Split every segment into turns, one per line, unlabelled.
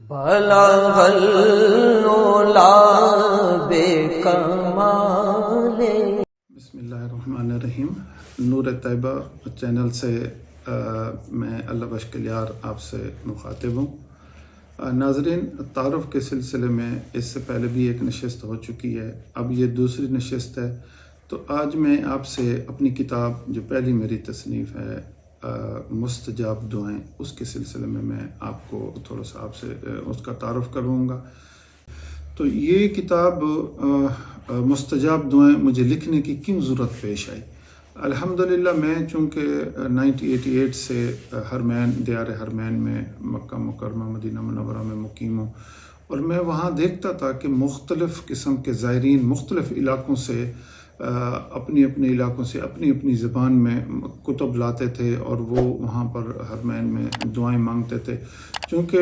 بلغ العلا بکمال.
بسم اللہ الرحمن الرحیم. نور طیبہ چینل سے میں اللہ بشکلیار آپ سے مخاطب ہوں. ناظرین، تعارف کے سلسلے میں اس سے پہلے بھی ایک نشست ہو چکی ہے، اب یہ دوسری نشست ہے. تو آج میں آپ سے اپنی کتاب جو پہلی میری تصنیف ہے مستجاب دعائیں، اس کے سلسلے میں آپ کو تھوڑا سا آپ سے اس کا تعارف کروں گا. تو یہ کتاب مستجاب دعائیں مجھے لکھنے کی کیوں ضرورت پیش آئی؟ الحمدللہ میں چونکہ 1988 سے حرمین، دیار حرمین میں مکہ مکرمہ مدینہ منورہ میں مقیم ہوں، اور میں وہاں دیکھتا تھا کہ مختلف قسم کے زائرین مختلف علاقوں سے اپنی اپنے علاقوں سے اپنی اپنی زبان میں کتب لاتے تھے، اور وہ وہاں پر حرمین میں دعائیں مانگتے تھے. چونکہ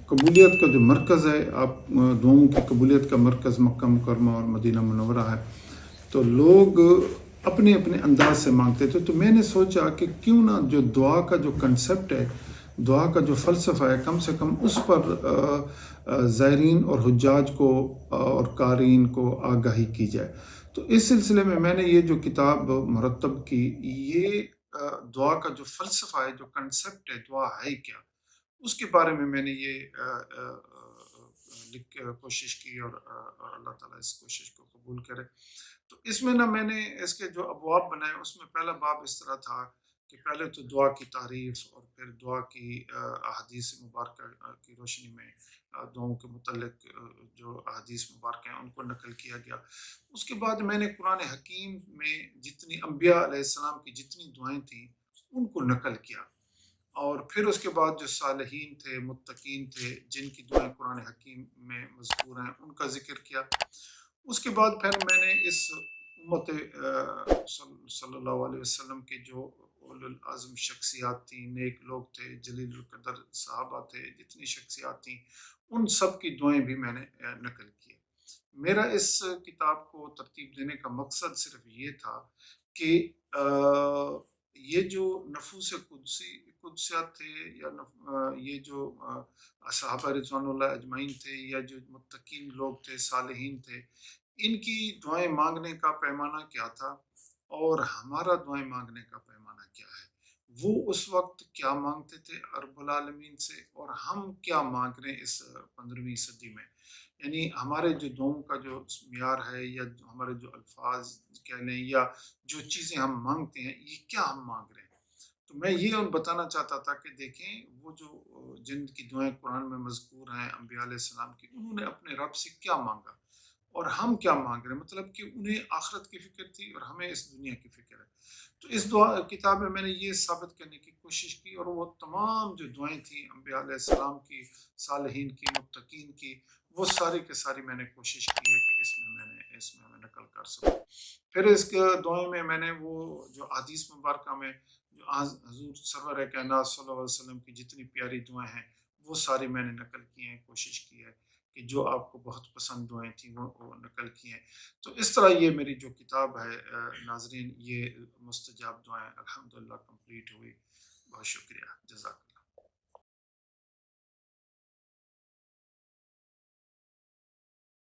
قبولیت کا جو مرکز ہے، آپ دعاؤں کی قبولیت کا مرکز مکہ مکرمہ اور مدینہ منورہ ہے، تو لوگ اپنے اپنے انداز سے مانگتے تھے. تو میں نے سوچا کہ کیوں نہ جو دعا کا جو کنسپٹ ہے، دعا کا جو فلسفہ ہے، کم سے کم اس پر زائرین اور حجاج کو اور قارئین کو آگاہی کی جائے. تو اس سلسلے میں نے یہ جو کتاب مرتب کی، یہ دعا کا جو فلسفہ ہے، جو کنسپٹ ہے، دعا ہے کیا، اس کے بارے میں نے یہ کوشش کی، اور اللہ تعالیٰ اس کوشش کو قبول کرے. تو اس میں میں نے اس کے جو ابواب بنائے، اس میں پہلا باب اس طرح تھا کہ پہلے تو دعا کی تعریف، اور پھر دعا کی احادیث مبارکہ کی روشنی میں دعاؤں کے متعلق جو احادیث مبارکہ ہیں ان کو نقل کیا گیا. اس کے بعد میں نے قرآن حکیم میں جتنی انبیاء علیہ السلام کی جتنی دعائیں تھیں ان کو نقل کیا، اور پھر اس کے بعد جو صالحین تھے، متقین تھے، جن کی دعائیں قرآن حکیم میں مذکور ہیں، ان کا ذکر کیا. اس کے بعد پھر میں نے اس امت صلی اللہ علیہ وسلم کے جو اولو العزم شخصیات تھیں، نیک لوگ تھے، جلیل القدر صحابہ تھے، جتنی شخصیات تھیں، ان سب کی دعائیں بھی میں نے نقل کی. میرا اس کتاب کو ترتیب دینے کا مقصد صرف یہ تھا کہ یہ جو نفوس قدسیات تھے، یا یہ جو صحابہ رضوان اللہ اجمعین تھے، یا جو متقین لوگ تھے، صالحین تھے، ان کی دعائیں مانگنے کا پیمانہ کیا تھا، اور ہمارا دعائیں مانگنے کا پیمانہ کیا ہے. وہ اس وقت کیا مانگتے تھے رب العالمین سے، اور ہم کیا مانگ رہے ہیں اس 15ویں صدی میں. یعنی ہمارے جو دعاؤں کا جو معیار ہے، یا ہمارے جو الفاظ کہہ لیں، یا جو چیزیں ہم مانگتے ہیں، یہ کیا ہم مانگ رہے ہیں. تو میں یہ بتانا چاہتا تھا کہ دیکھیں، وہ جو جن کی دعائیں قرآن میں مذکور ہیں انبیاء علیہ السلام کی، انہوں نے اپنے رب سے کیا مانگا، اور ہم کیا مانگ رہے ہیں. مطلب کہ انہیں آخرت کی فکر تھی، اور ہمیں اس دنیا کی فکر ہے. تو اس کتاب میں نے یہ ثابت کرنے کی کوشش کی، اور وہ تمام جو دعائیں تھیں انبیاء علیہ السلام کی، صالحین کی، متقین کی، وہ ساری کے ساری میں نے کوشش کی ہے کہ اس میں نقل کر سکوں. پھر اس کے دعائیں میں نے وہ جو حدیث مبارکہ میں جو حضور سرور کائنات صلی اللہ علیہ وسلم کی جتنی پیاری دعائیں ہیں، وہ ساری میں نے نقل کی ہیں، کوشش کی ہے کہ جو آپ کو بہت پسند دعائیں تھیں وہ نقل کی ہیں. تو اس طرح یہ میری جو کتاب ہے ناظرین، یہ مستجاب دعائیں الحمدللہ کمپلیٹ ہوئی. بہت شکریہ، جزاک اللہ.